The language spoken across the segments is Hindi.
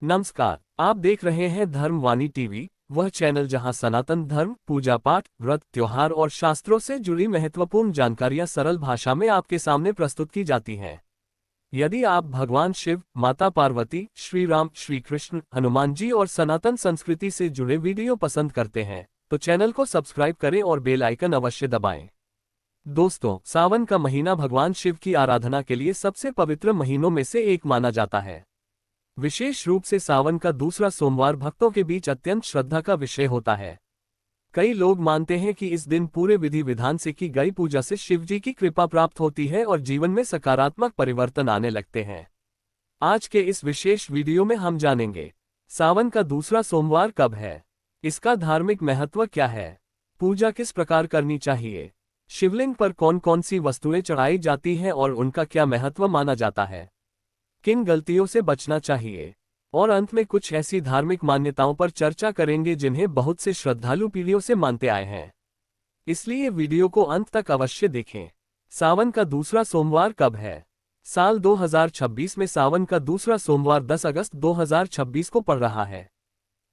नमस्कार, आप देख रहे हैं धर्मवाणी टीवी, वह चैनल जहां सनातन धर्म, पूजा पाठ, व्रत, त्योहार और शास्त्रों से जुड़ी महत्वपूर्ण जानकारियां सरल भाषा में आपके सामने प्रस्तुत की जाती हैं। यदि आप भगवान शिव, माता पार्वती, श्री राम, श्री कृष्ण, हनुमान जी और सनातन संस्कृति से जुड़े वीडियो पसंद करते हैं, तो चैनल को सब्सक्राइब करें और बेल आइकन अवश्य दबाएं। दोस्तों, सावन का महीना भगवान शिव की आराधना के लिए सबसे पवित्र महीनों में से एक माना जाता है। विशेष रूप से सावन का दूसरा सोमवार भक्तों के बीच अत्यंत श्रद्धा का विषय होता है। कई लोग मानते हैं कि इस दिन पूरे विधि विधान से की गई पूजा से शिव जी की कृपा प्राप्त होती है और जीवन में सकारात्मक परिवर्तन आने लगते हैं। आज के इस विशेष वीडियो में हम जानेंगे, सावन का दूसरा सोमवार कब है, इसका धार्मिक महत्व क्या है, पूजा किस प्रकार करनी चाहिए, शिवलिंग पर कौन कौन सी वस्तुएं चढ़ाई जाती हैं और उनका क्या महत्व माना जाता है, किन गलतियों से बचना चाहिए, और अंत में कुछ ऐसी धार्मिक मान्यताओं पर चर्चा करेंगे जिन्हें बहुत से श्रद्धालु पीढ़ियों से मानते आए हैं। इसलिए वीडियो को अंत तक अवश्य देखें। सावन का दूसरा सोमवार कब है? साल 2026 में सावन का दूसरा सोमवार 10 अगस्त 2026 को पड़ रहा है।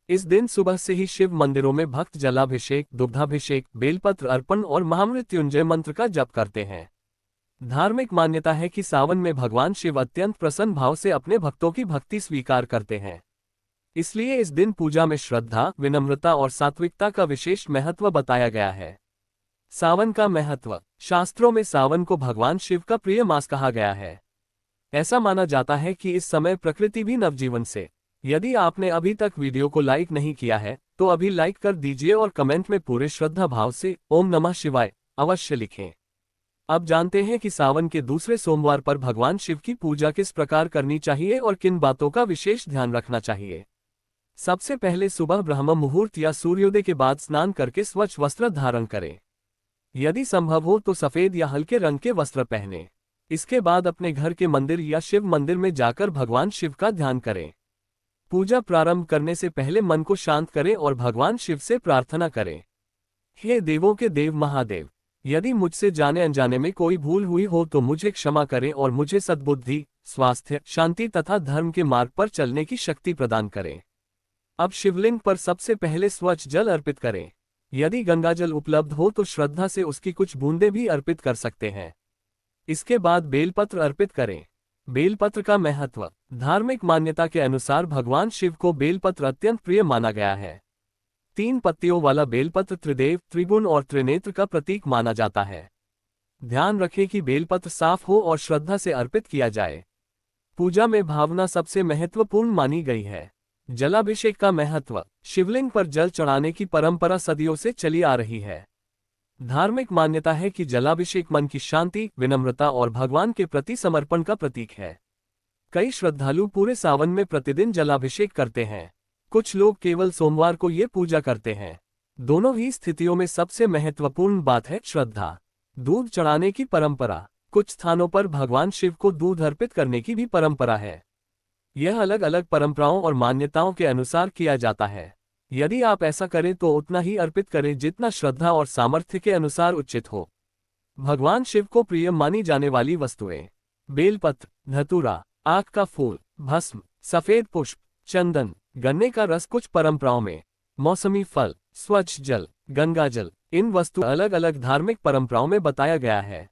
इस दिन सुबह से ही शिव मंदिरों में भक्त जलाभिषेक, दुग्धाभिषेक, बेलपत्र अर्पण और महामृत्युंजय मंत्र का जप करते हैं। धार्मिक मान्यता है कि सावन में भगवान शिव अत्यंत प्रसन्न भाव से अपने भक्तों की भक्ति स्वीकार करते हैं। इसलिए इस दिन पूजा में श्रद्धा, विनम्रता और सात्विकता का विशेष महत्व बताया गया है। सावन का महत्व। शास्त्रों में सावन को भगवान शिव का प्रिय मास कहा गया है। ऐसा माना जाता है कि इस समय प्रकृति भी नवजीवन से। यदि आपने अभी तक वीडियो को लाइक नहीं किया है, तो अभी लाइक कर दीजिए और कमेंट में पूरे श्रद्धा भाव से ओम नमः शिवाय अवश्य लिखें। अब जानते हैं कि सावन के दूसरे सोमवार पर भगवान शिव की पूजा किस प्रकार करनी चाहिए और किन बातों का विशेष ध्यान रखना चाहिए। सबसे पहले सुबह ब्रह्म मुहूर्त या सूर्योदय के बाद स्नान करके स्वच्छ वस्त्र धारण करें। यदि संभव हो तो सफेद या हल्के रंग के वस्त्र पहनें। इसके बाद अपने घर के मंदिर या शिव मंदिर में जाकर भगवान शिव का ध्यान करें। पूजा प्रारंभ करने से पहले मन को शांत करें और भगवान शिव से प्रार्थना करें। हे देवों के देव महादेव, यदि मुझसे जाने अनजाने में कोई भूल हुई हो तो मुझे क्षमा करें और मुझे सद्बुद्धि, स्वास्थ्य, शांति तथा धर्म के मार्ग पर चलने की शक्ति प्रदान करें। अब शिवलिंग पर सबसे पहले स्वच्छ जल अर्पित करें। यदि गंगाजल उपलब्ध हो तो श्रद्धा से उसकी कुछ बूंदें भी अर्पित कर सकते हैं। इसके बाद बेलपत्र अर्पित करें। बेलपत्र का महत्व। धार्मिक मान्यता के अनुसार भगवान शिव को बेलपत्र अत्यंत प्रिय माना गया है। 3 पत्तियों वाला बेलपत्र त्रिदेव, त्रिगुण और त्रिनेत्र का प्रतीक माना जाता है। ध्यान रखें कि बेलपत्र साफ हो और श्रद्धा से अर्पित किया जाए। पूजा में भावना सबसे महत्वपूर्ण मानी गई है। जलाभिषेक का महत्व। शिवलिंग पर जल चढ़ाने की परंपरा सदियों से चली आ रही है। धार्मिक मान्यता है कि जलाभिषेक मन की शांति, विनम्रता और भगवान के प्रति समर्पण का प्रतीक है। कई श्रद्धालु पूरे सावन में प्रतिदिन जलाभिषेक करते हैं। कुछ लोग केवल सोमवार को ये पूजा करते हैं। दोनों ही स्थितियों में सबसे महत्वपूर्ण बात है श्रद्धा। दूध चढ़ाने की परंपरा। कुछ स्थानों पर भगवान शिव को दूध अर्पित करने की भी परंपरा है। यह अलग अलग परंपराओं और मान्यताओं के अनुसार किया जाता है। यदि आप ऐसा करें तो उतना ही अर्पित करें जितना श्रद्धा और सामर्थ्य के अनुसार उचित हो। भगवान शिव को प्रिय मानी जाने वाली वस्तुएं। बेलपत्र, धतूरा, आक का फूल, भस्म, सफेद पुष्प, चंदन, गन्ने का रस। कुछ परंपराओं में मौसमी फल, स्वच्छ जल, गंगा जल, इन वस्तु अलग अलग धार्मिक परंपराओं में बताया गया है।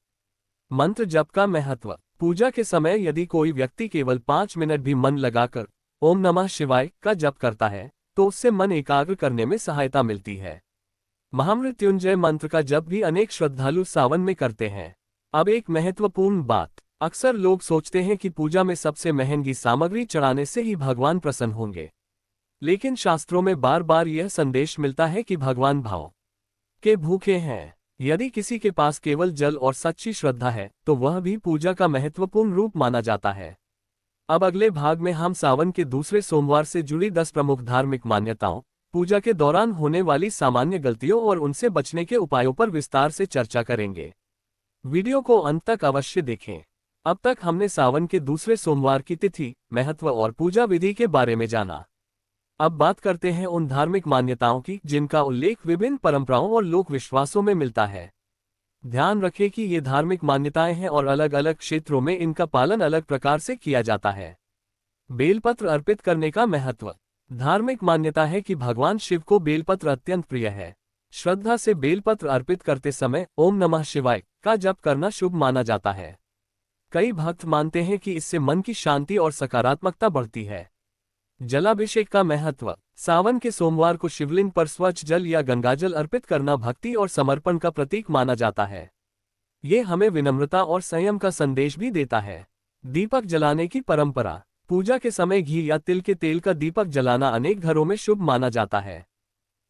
मंत्र जप का महत्व। पूजा के समय यदि कोई व्यक्ति केवल 5 मिनट भी मन लगाकर ओम नमः शिवाय का जप करता है तो उससे मन एकाग्र करने में सहायता मिलती है। महामृत्युंजय मंत्र का जप भी अनेक श्रद्धालु सावन में करते हैं। अब एक महत्वपूर्ण बात। अक्सर लोग सोचते हैं कि पूजा में सबसे महंगी सामग्री चढ़ाने से ही भगवान प्रसन्न होंगे। लेकिन शास्त्रों में बार बार यह संदेश मिलता है कि भगवान भाव के भूखे हैं। यदि किसी के पास केवल जल और सच्ची श्रद्धा है तो वह भी पूजा का महत्वपूर्ण रूप माना जाता है। अब अगले भाग में हम सावन के दूसरे सोमवार से जुड़ी 10 प्रमुख धार्मिक मान्यताओं, पूजा के दौरान होने वाली सामान्य गलतियों और उनसे बचने के उपायों पर विस्तार से चर्चा करेंगे। वीडियो को अंत तक अवश्य देखें। अब तक हमने सावन के दूसरे सोमवार की तिथि, महत्व और पूजा विधि के बारे में जाना। अब बात करते हैं उन धार्मिक मान्यताओं की जिनका उल्लेख विभिन्न परंपराओं और लोक विश्वासों में मिलता है। ध्यान रखें कि ये धार्मिक मान्यताएं हैं और अलग अलग क्षेत्रों में इनका पालन अलग प्रकार से किया जाता है। बेलपत्र अर्पित करने का महत्व। धार्मिक मान्यता है कि भगवान शिव को बेलपत्र अत्यंत प्रिय है। श्रद्धा से बेलपत्र अर्पित करते समय ओम नमः शिवाय का जप करना शुभ माना जाता है। कई भक्त मानते हैं कि इससे मन की शांति और सकारात्मकता बढ़ती है। जलाभिषेक का महत्व। सावन के सोमवार को शिवलिंग पर स्वच्छ जल या गंगाजल अर्पित करना भक्ति और समर्पण का प्रतीक माना जाता है। ये हमें विनम्रता और संयम का संदेश भी देता है। दीपक जलाने की परंपरा। पूजा के समय घी या तिल के तेल का दीपक जलाना अनेक घरों में शुभ माना जाता है।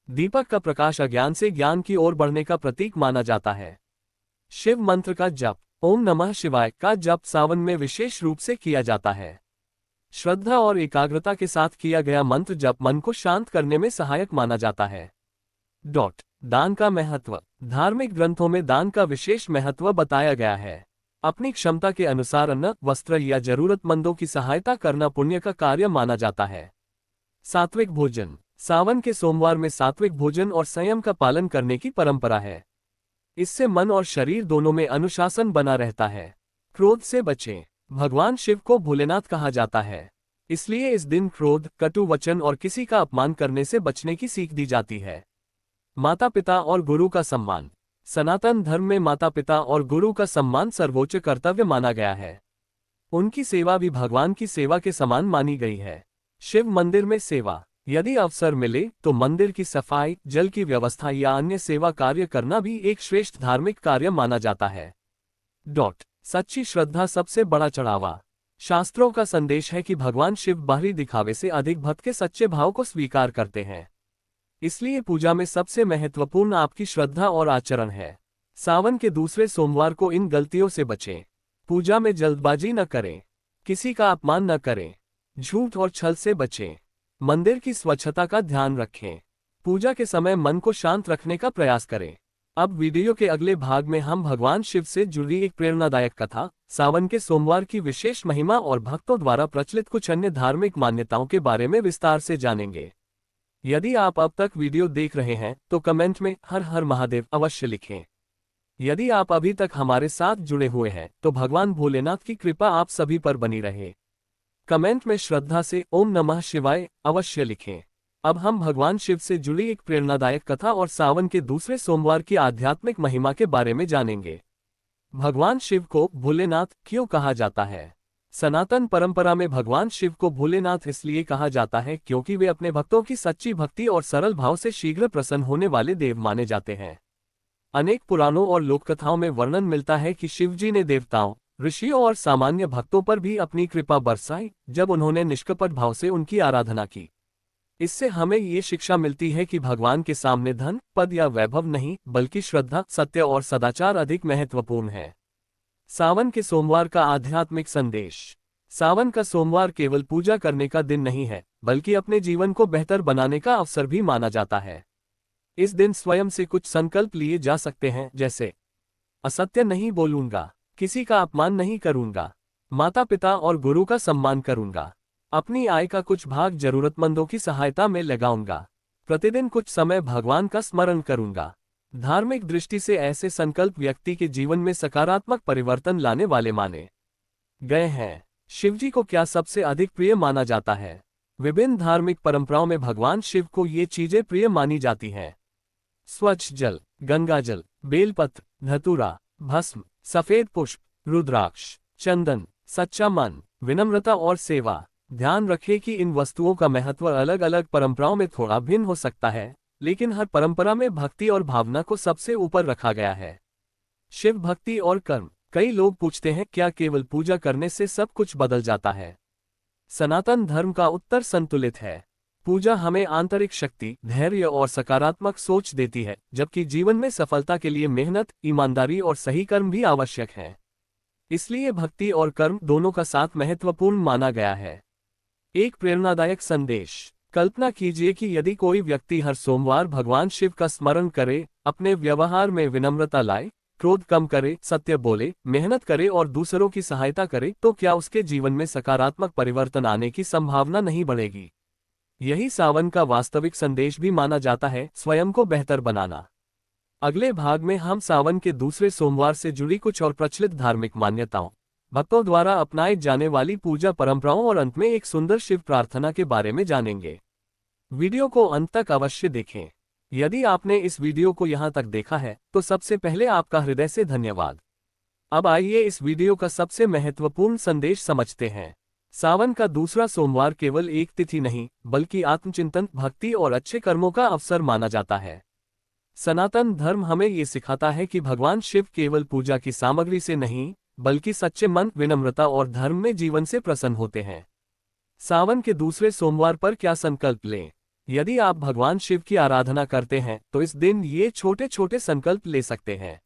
दीपक का प्रकाश अज्ञान से ज्ञान की ओर बढ़ने का प्रतीक माना जाता है। शिव मंत्र का जप। ओम नमः शिवाय का जप सावन में विशेष रूप से किया जाता है। श्रद्धा और एकाग्रता के साथ किया गया मंत्र जप मन को शांत करने में सहायक माना जाता है। दान का महत्व। धार्मिक ग्रंथों में दान का विशेष महत्व बताया गया है। अपनी क्षमता के अनुसार अन्न, वस्त्र या जरूरतमंदों की सहायता करना पुण्य का कार्य माना जाता है। सात्विक भोजन। सावन के सोमवार में सात्विक भोजन और संयम का पालन करने की परंपरा है। इससे मन और शरीर दोनों में अनुशासन बना रहता है। क्रोध से बचें। भगवान शिव को भोलेनाथ कहा जाता है, इसलिए इस दिन क्रोध, कटु वचन और किसी का अपमान करने से बचने की सीख दी जाती है। माता पिता और गुरु का सम्मान। सनातन धर्म में माता पिता और गुरु का सम्मान सर्वोच्च कर्तव्य माना गया है। उनकी सेवा भी भगवान की सेवा के समान मानी गई है। शिव मंदिर में सेवा। यदि अवसर मिले तो मंदिर की सफाई, जल की व्यवस्था या अन्य सेवा कार्य करना भी एक श्रेष्ठ धार्मिक कार्य माना जाता है। सच्ची श्रद्धा सबसे बड़ा चढ़ावा। शास्त्रों का संदेश है कि भगवान शिव बाहरी दिखावे से अधिक भक्त के सच्चे भाव को स्वीकार करते हैं। इसलिए पूजा में सबसे महत्वपूर्ण आपकी श्रद्धा और आचरण है। सावन के दूसरे सोमवार को इन गलतियों से बचें। पूजा में जल्दबाजी न करें, किसी का अपमान न करें, झूठ और छल से बचें, मंदिर की स्वच्छता का ध्यान रखें, पूजा के समय मन को शांत रखने का प्रयास करें। अब वीडियो के अगले भाग में हम भगवान शिव से जुड़ी एक प्रेरणादायक कथा, सावन के सोमवार की विशेष महिमा और भक्तों द्वारा प्रचलित कुछ अन्य धार्मिक मान्यताओं के बारे में विस्तार से जानेंगे। यदि आप अब तक वीडियो देख रहे हैं तो कमेंट में हर हर महादेव अवश्य लिखें। यदि आप अभी तक हमारे साथ जुड़े हुए हैं तो भगवान भोलेनाथ की कृपा आप सभी पर बनी रहे। कमेंट में श्रद्धा से ओम नमः शिवाय अवश्य लिखें। अब हम भगवान शिव से जुड़ी एक प्रेरणादायक कथा और सावन के दूसरे सोमवार की आध्यात्मिक महिमा के बारे में जानेंगे। भगवान शिव को भोलेनाथ क्यों कहा जाता है? सनातन परंपरा में भगवान शिव को भोलेनाथ इसलिए कहा जाता है क्योंकि वे अपने भक्तों की सच्ची भक्ति और सरल भाव से शीघ्र प्रसन्न होने वाले देव माने जाते हैं। अनेक पुराणों और लोककथाओं में वर्णन मिलता है कि शिवजी ने देवताओं, ऋषियों और सामान्य भक्तों पर भी अपनी कृपा बरसाई जब उन्होंने निष्कपट भाव से उनकी आराधना की। इससे हमें ये शिक्षा मिलती है कि भगवान के सामने धन, पद या वैभव नहीं, बल्कि श्रद्धा, सत्य और सदाचार अधिक महत्वपूर्ण है। सावन के सोमवार का आध्यात्मिक संदेश। सावन का सोमवार केवल पूजा करने का दिन नहीं है, बल्कि अपने जीवन को बेहतर बनाने का अवसर भी माना जाता है। इस दिन स्वयं से कुछ संकल्प लिए जा सकते हैं, जैसे असत्य नहीं बोलूंगा, किसी का अपमान नहीं करूंगा, माता पिता और गुरु का सम्मान करूंगा, अपनी आय का कुछ भाग जरूरतमंदों की सहायता में लगाऊंगा, प्रतिदिन कुछ समय भगवान का स्मरण करूंगा। धार्मिक दृष्टि से ऐसे संकल्प व्यक्ति के जीवन में सकारात्मक परिवर्तन लाने वाले माने गए हैं। शिवजी को क्या सबसे अधिक प्रिय माना जाता है? विभिन्न धार्मिक परंपराओं में भगवान शिव को ये चीजें प्रिय मानी जाती हैं। स्वच्छ जल, गंगाजल, बेलपत्र, धतूरा, भस्म, सफेद पुष्प, रुद्राक्ष, चंदन, सच्चा मन, विनम्रता और सेवा। ध्यान रखें कि इन वस्तुओं का महत्व अलग अलग परंपराओं में थोड़ा भिन्न हो सकता है, लेकिन हर परंपरा में भक्ति और भावना को सबसे ऊपर रखा गया है। शिव भक्ति और कर्म। कई लोग पूछते हैं, क्या केवल पूजा करने से सब कुछ बदल जाता है? सनातन धर्म का उत्तर संतुलित है। पूजा हमें आंतरिक शक्ति, धैर्य और सकारात्मक सोच देती है, जबकि जीवन में सफलता के लिए मेहनत, ईमानदारी और सही कर्म भी आवश्यक है। इसलिए भक्ति और कर्म दोनों का साथ महत्वपूर्ण माना गया है। एक प्रेरणादायक संदेश। कल्पना कीजिए कि यदि कोई व्यक्ति हर सोमवार भगवान शिव का स्मरण करे, अपने व्यवहार में विनम्रता लाए, क्रोध कम करे, सत्य बोले, मेहनत करे और दूसरों की सहायता करे, तो क्या उसके जीवन में सकारात्मक परिवर्तन आने की संभावना नहीं बढ़ेगी? यही सावन का वास्तविक संदेश भी माना जाता है, स्वयं को बेहतर बनाना। अगले भाग में हम सावन के दूसरे सोमवार से जुड़ी कुछ और प्रचलित धार्मिक मान्यताओं, भक्तों द्वारा अपनाई जाने वाली पूजा परंपराओं और अंत में एक सुंदर शिव प्रार्थना के बारे में जानेंगे। वीडियो को अंत तक अवश्य देखें। यदि आपने इस वीडियो को यहाँ तक देखा है तो सबसे पहले आपका हृदय से धन्यवाद। अब आइए इस वीडियो का सबसे महत्वपूर्ण संदेश समझते हैं। सावन का दूसरा सोमवार केवल एक तिथि नहीं बल्कि आत्मचिंतन, भक्ति और अच्छे कर्मों का अवसर माना जाता है। सनातन धर्म हमें ये सिखाता है कि भगवान शिव केवल पूजा की सामग्री से नहीं बल्कि सच्चे मन, विनम्रता और धर्म में जीवन से प्रसन्न होते हैं। सावन के दूसरे सोमवार पर क्या संकल्प लें? यदि आप भगवान शिव की आराधना करते हैं तो इस दिन ये छोटे छोटे संकल्प ले सकते हैं।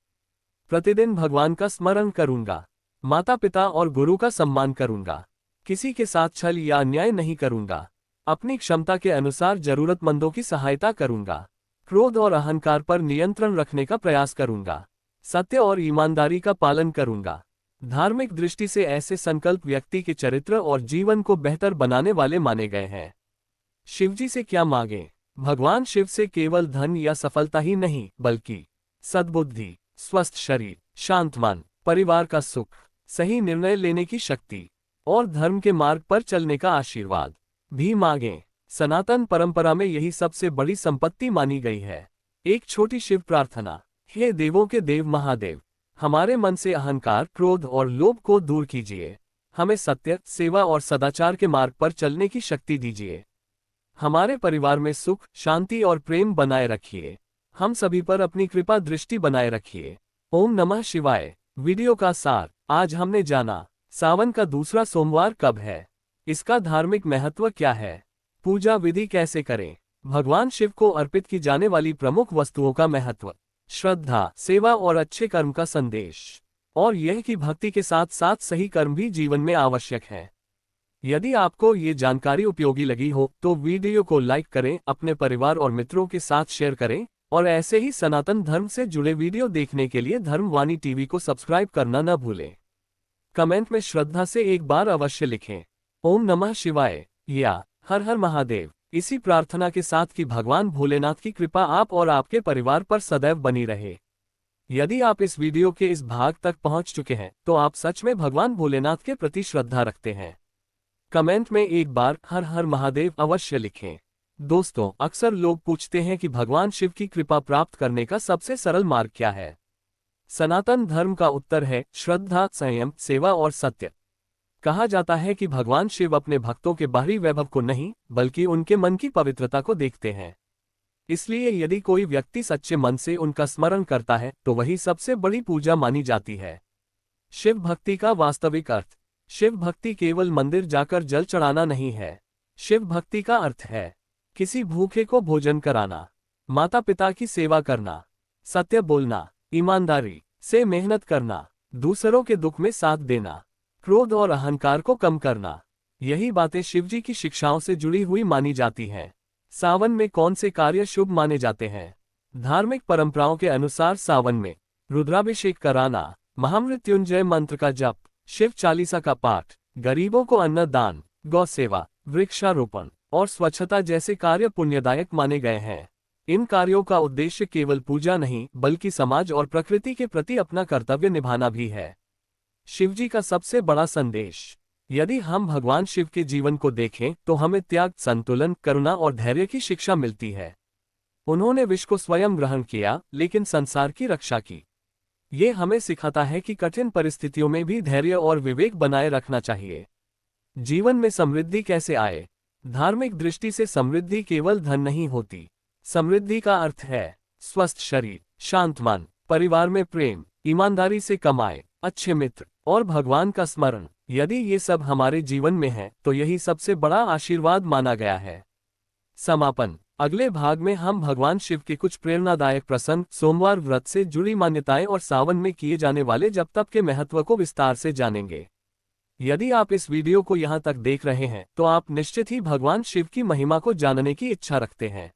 प्रतिदिन भगवान का स्मरण करूंगा, माता पिता और गुरु का सम्मान करूंगा, किसी के साथ छल या अन्याय नहीं करूंगा, अपनी क्षमता के अनुसार जरूरतमंदों की सहायता करूंगा, क्रोध और अहंकार पर नियंत्रण रखने का प्रयास करूंगा, सत्य और ईमानदारी का पालन करूंगा। धार्मिक दृष्टि से ऐसे संकल्प व्यक्ति के चरित्र और जीवन को बेहतर बनाने वाले माने गए हैं। शिवजी से क्या मांगें? भगवान शिव से केवल धन या सफलता ही नहीं बल्कि सद्बुद्धि, स्वस्थ शरीर, शांत मन, परिवार का सुख, सही निर्णय लेने की शक्ति और धर्म के मार्ग पर चलने का आशीर्वाद भी मांगें। सनातन परंपरा में यही सबसे बड़ी संपत्ति मानी गई है। एक छोटी शिव प्रार्थना। हे देवों के देव महादेव, हमारे मन से अहंकार, क्रोध और लोभ को दूर कीजिए। हमें सत्य, सेवा और सदाचार के मार्ग पर चलने की शक्ति दीजिए। हमारे परिवार में सुख, शांति और प्रेम बनाए रखिए। हम सभी पर अपनी कृपा दृष्टि बनाए रखिए। ओम नमः शिवाय। वीडियो का सार। आज हमने जाना सावन का दूसरा सोमवार कब है, इसका धार्मिक महत्व क्या है, पूजा विधि कैसे करें, भगवान शिव को अर्पित की जाने वाली प्रमुख वस्तुओं का महत्व, श्रद्धा, सेवा और अच्छे कर्म का संदेश, और यह कि भक्ति के साथ साथ सही कर्म भी जीवन में आवश्यक है। यदि आपको ये जानकारी उपयोगी लगी हो तो वीडियो को लाइक करें, अपने परिवार और मित्रों के साथ शेयर करें और ऐसे ही सनातन धर्म से जुड़े वीडियो देखने के लिए धर्मवाणी टीवी को सब्सक्राइब करना न भूलें। कमेंट में श्रद्धा से एक बार अवश्य लिखें, ओम नमः शिवाय या हर हर महादेव। इसी प्रार्थना के साथ कि भगवान भोलेनाथ की कृपा आप और आपके परिवार पर सदैव बनी रहे। यदि आप इस वीडियो के इस भाग तक पहुंच चुके हैं तो आप सच में भगवान भोलेनाथ के प्रति श्रद्धा रखते हैं। कमेंट में एक बार हर हर महादेव अवश्य लिखें। दोस्तों, अक्सर लोग पूछते हैं कि भगवान शिव की कृपा प्राप्त करने का सबसे सरल मार्ग क्या है। सनातन धर्म का उत्तर है श्रद्धा, संयम, सेवा और सत्य। कहा जाता है कि भगवान शिव अपने भक्तों के बाहरी वैभव को नहीं बल्कि उनके मन की पवित्रता को देखते हैं। इसलिए यदि कोई व्यक्ति सच्चे मन से उनका स्मरण करता है तो वही सबसे बड़ी पूजा मानी जाती है। शिव भक्ति का वास्तविक अर्थ। शिव भक्ति केवल मंदिर जाकर जल चढ़ाना नहीं है। शिव भक्ति का अर्थ है किसी भूखे को भोजन कराना, माता पिता की सेवा करना, सत्य बोलना, ईमानदारी से मेहनत करना, दूसरों के दुख में साथ देना, क्रोध और अहंकार को कम करना। यही बातें शिवजी की शिक्षाओं से जुड़ी हुई मानी जाती हैं। सावन में कौन से कार्य शुभ माने जाते हैं? धार्मिक परंपराओं के अनुसार सावन में रुद्राभिषेक कराना, महामृत्युंजय मंत्र का जप, शिव चालीसा का पाठ, गरीबों को अन्न दान, गौ सेवा, वृक्षारोपण और स्वच्छता जैसे कार्य पुण्यदायक माने गए हैं। इन कार्यों का उद्देश्य केवल पूजा नहीं बल्कि समाज और प्रकृति के प्रति अपना कर्तव्य निभाना भी है। शिवजी का सबसे बड़ा संदेश। यदि हम भगवान शिव के जीवन को देखें तो हमें त्याग, संतुलन, करुणा और धैर्य की शिक्षा मिलती है। उन्होंने विष को स्वयं ग्रहण किया लेकिन संसार की रक्षा की। ये हमें सिखाता है कि कठिन परिस्थितियों में भी धैर्य और विवेक बनाए रखना चाहिए। जीवन में समृद्धि कैसे आए? धार्मिक दृष्टि से समृद्धि केवल धन नहीं होती। समृद्धि का अर्थ है स्वस्थ शरीर, शांत मन, परिवार में प्रेम, ईमानदारी से कमाए, अच्छे मित्र और भगवान का स्मरण। यदि ये सब हमारे जीवन में है तो यही सबसे बड़ा आशीर्वाद माना गया है। समापन। अगले भाग में हम भगवान शिव के कुछ प्रेरणादायक प्रसंग, सोमवार व्रत से जुड़ी मान्यताएं और सावन में किए जाने वाले जप तप के महत्व को विस्तार से जानेंगे। यदि आप इस वीडियो को यहाँ तक देख रहे हैं तो आप निश्चित ही भगवान शिव की महिमा को जानने की इच्छा रखते हैं।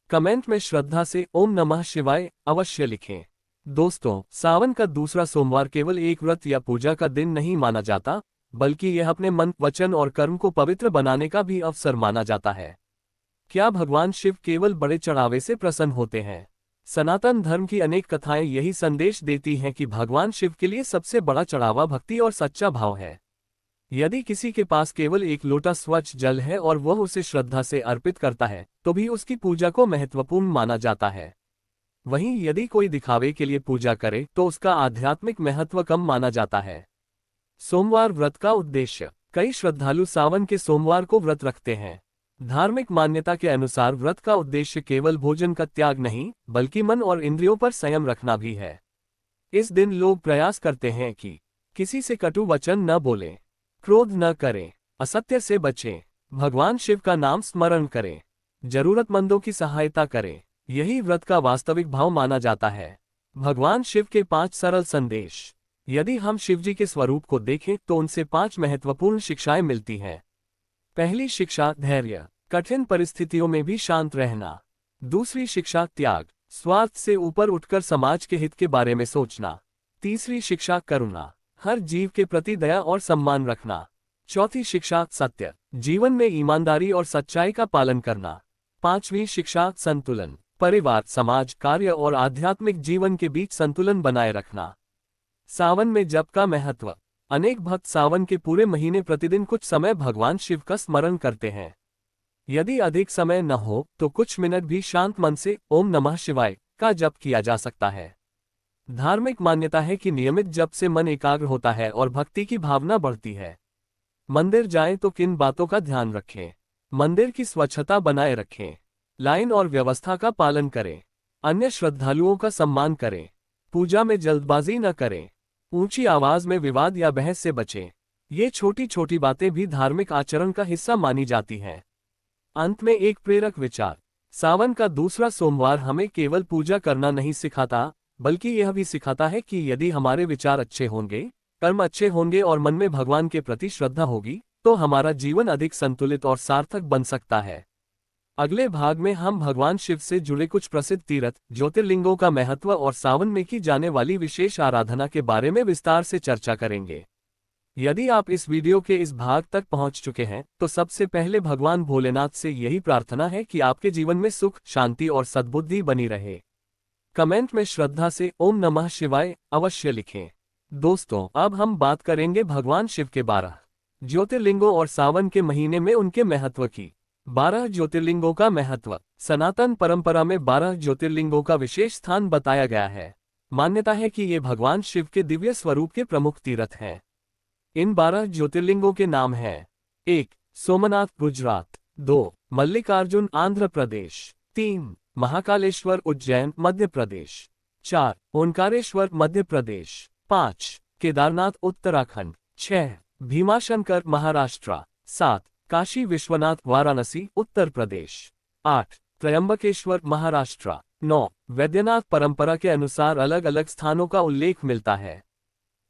कमेंट में श्रद्धा से ओम नमः शिवाय अवश्य लिखें। दोस्तों, सावन का दूसरा सोमवार केवल एक व्रत या पूजा का दिन नहीं माना जाता बल्कि यह अपने मन, वचन और कर्म को पवित्र बनाने का भी अवसर माना जाता है। क्या भगवान शिव केवल बड़े चढ़ावे से प्रसन्न होते हैं? सनातन धर्म की अनेक कथाएं यही संदेश देती हैं कि भगवान शिव के लिए सबसे बड़ा चढ़ावा भक्ति और सच्चा भाव है। यदि किसी के पास केवल एक लोटा स्वच्छ जल है और वह उसे श्रद्धा से अर्पित करता है, तो भी उसकी पूजा को महत्वपूर्ण माना जाता है। वहीं यदि कोई दिखावे के लिए पूजा करे तो उसका आध्यात्मिक महत्व कम माना जाता है। सोमवार व्रत का उद्देश्य। कई श्रद्धालु सावन के सोमवार को व्रत रखते हैं। धार्मिक मान्यता के अनुसार व्रत का उद्देश्य केवल भोजन का त्याग नहीं, बल्कि मन और इंद्रियों पर संयम रखना भी है। इस दिन लोग प्रयास करते हैं कि किसी से कटु वचन न बोलें, क्रोध न करें, असत्य से बचें, भगवान शिव का नाम स्मरण करें, जरूरतमंदों की सहायता करें। यही व्रत का वास्तविक भाव माना जाता है। भगवान शिव के 5 सरल संदेश। यदि हम शिवजी के स्वरूप को देखें तो उनसे 5 महत्वपूर्ण शिक्षाएं मिलती हैं। पहली शिक्षा धैर्य, कठिन परिस्थितियों में भी शांत रहना। दूसरी शिक्षा त्याग, स्वार्थ से ऊपर उठकर समाज के हित के बारे में सोचना। तीसरी शिक्षा करुणा, हर जीव के प्रति दया और सम्मान रखना। चौथी शिक्षा सत्य, जीवन में ईमानदारी और सच्चाई का पालन करना। पांचवी शिक्षा संतुलन, परिवार, समाज, कार्य और आध्यात्मिक जीवन के बीच संतुलन बनाए रखना। सावन में जप का महत्व। अनेक भक्त सावन के पूरे महीने प्रतिदिन कुछ समय भगवान शिव का स्मरण करते हैं। यदि अधिक समय न हो तो कुछ मिनट भी शांत मन से ओम नमः शिवाय का जप किया जा सकता है। धार्मिक मान्यता है कि नियमित जप से मन एकाग्र होता है और भक्ति की भावना बढ़ती है। मंदिर जाएं तो किन बातों का ध्यान रखें। मंदिर की स्वच्छता बनाए रखें, लाइन और व्यवस्था का पालन करें, अन्य श्रद्धालुओं का सम्मान करें, पूजा में जल्दबाजी न करें, ऊंची आवाज में विवाद या बहस से बचें। ये छोटी छोटी बातें भी धार्मिक आचरण का हिस्सा मानी जाती हैं। अंत में एक प्रेरक विचार। सावन का दूसरा सोमवार हमें केवल पूजा करना नहीं सिखाता, बल्कि यह भी सिखाता है कि यदि हमारे विचार अच्छे होंगे, कर्म अच्छे होंगे और मन में भगवान के प्रति श्रद्धा होगी, तो हमारा जीवन अधिक संतुलित और सार्थक बन सकता है। अगले भाग में हम भगवान शिव से जुड़े कुछ प्रसिद्ध तीर्थ, ज्योतिर्लिंगों का महत्व और सावन में की जाने वाली विशेष आराधना के बारे में विस्तार से चर्चा करेंगे। यदि आप इस वीडियो के इस भाग तक पहुंच चुके हैं, तो सबसे पहले भगवान भोलेनाथ से यही प्रार्थना है कि आपके जीवन में सुख, शांति और सद्बुद्धि बनी रहे। कमेंट में श्रद्धा से ओम नमः शिवाय अवश्य लिखें। दोस्तों, अब हम बात करेंगे भगवान शिव के 12 ज्योतिर्लिंगों और सावन के महीने में उनके महत्व की। 12 ज्योतिर्लिंगों का महत्व। सनातन परंपरा में 12 ज्योतिर्लिंगों का विशेष स्थान बताया गया है। मान्यता है कि ये भगवान शिव के दिव्य स्वरूप के प्रमुख तीर्थ हैं। इन 12 ज्योतिर्लिंगों के नाम हैं: 1. सोमनाथ गुजरात, 2. मल्लिकार्जुन आंध्र प्रदेश, 3. महाकालेश्वर उज्जैन मध्य प्रदेश, 4. ओंकारेश्वर मध्य प्रदेश, 5. केदारनाथ उत्तराखंड, 6. भीमाशंकर महाराष्ट्र, 7. काशी विश्वनाथ वाराणसी उत्तर प्रदेश, 8. त्रयंबकेश्वर महाराष्ट्र, 9. वैद्यनाथ परंपरा के अनुसार अलग अलग स्थानों का उल्लेख मिलता है।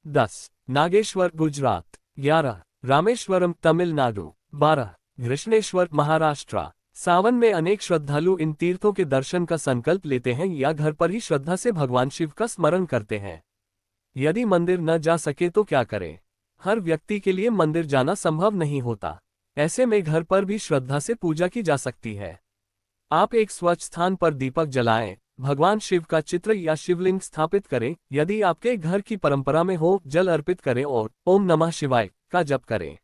10. नागेश्वर गुजरात, 11. रामेश्वरम तमिलनाडु, 12. कृष्णेश्वर महाराष्ट्र। सावन में अनेक श्रद्धालु इन तीर्थों के दर्शन का संकल्प लेते हैं या घर पर ही श्रद्धा से भगवान शिव का स्मरण करते हैं। यदि मंदिर न जा सके तो क्या करें? हर व्यक्ति के लिए मंदिर जाना संभव नहीं होता। ऐसे में घर पर भी श्रद्धा से पूजा की जा सकती है। आप एक स्वच्छ स्थान पर दीपक जलाएं, भगवान शिव का चित्र या शिवलिंग स्थापित करें। यदि आपके घर की परंपरा में हो, जल अर्पित करें और ओम नमः शिवाय का जप करें।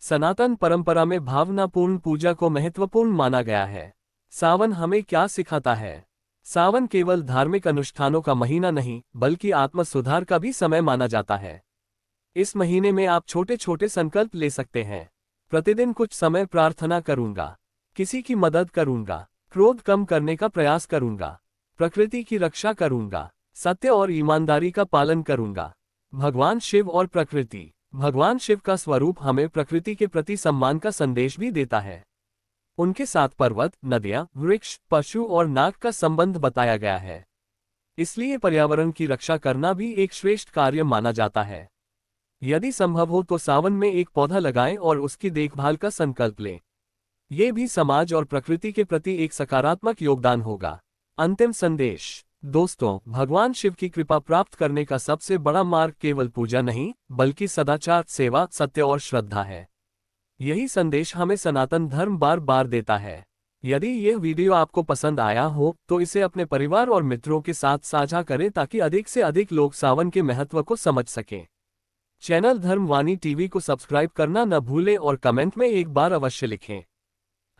सनातन परंपरा में भावनापूर्ण पूजा को महत्वपूर्ण माना गया है। सावन हमें क्या सिखाता है? सावन केवल धार्मिक अनुष्ठानों का महीना नहीं, बल्कि आत्म सुधार का भी समय माना जाता है। इस महीने में आप छोटे छोटे संकल्प ले सकते हैं। प्रतिदिन कुछ समय प्रार्थना करूंगा, किसी की मदद करूंगा, क्रोध कम करने का प्रयास करूंगा, प्रकृति की रक्षा करूंगा, सत्य और ईमानदारी का पालन करूंगा। भगवान शिव और प्रकृति। भगवान शिव का स्वरूप हमें प्रकृति के प्रति सम्मान का संदेश भी देता है। उनके साथ पर्वत, नदियां, वृक्ष, पशु और नाग का संबंध बताया गया है। इसलिए पर्यावरण की रक्षा करना भी एक श्रेष्ठ कार्य माना जाता है। यदि संभव हो तो सावन में एक पौधा लगाएं और उसकी देखभाल का संकल्प लें। ये भी समाज और प्रकृति के प्रति एक सकारात्मक योगदान होगा। अंतिम संदेश। दोस्तों, भगवान शिव की कृपा प्राप्त करने का सबसे बड़ा मार्ग केवल पूजा नहीं, बल्कि सदाचार, सेवा, सत्य और श्रद्धा है। यही संदेश हमें सनातन धर्म बार बार देता है। यदि यह वीडियो आपको पसंद आया हो तो इसे अपने परिवार और मित्रों के साथ साझा करें ताकि अधिक से अधिक लोग सावन के महत्व को समझ सकें। चैनल धर्मवाणी टीवी को सब्सक्राइब करना न भूलें और कमेंट में एक बार अवश्य लिखें।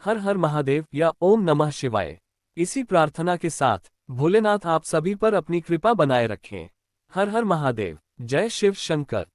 हर हर महादेव या ओम नमः शिवाय। इसी प्रार्थना के साथ भोलेनाथ आप सभी पर अपनी कृपा बनाए रखें। हर हर महादेव। जय शिव शंकर।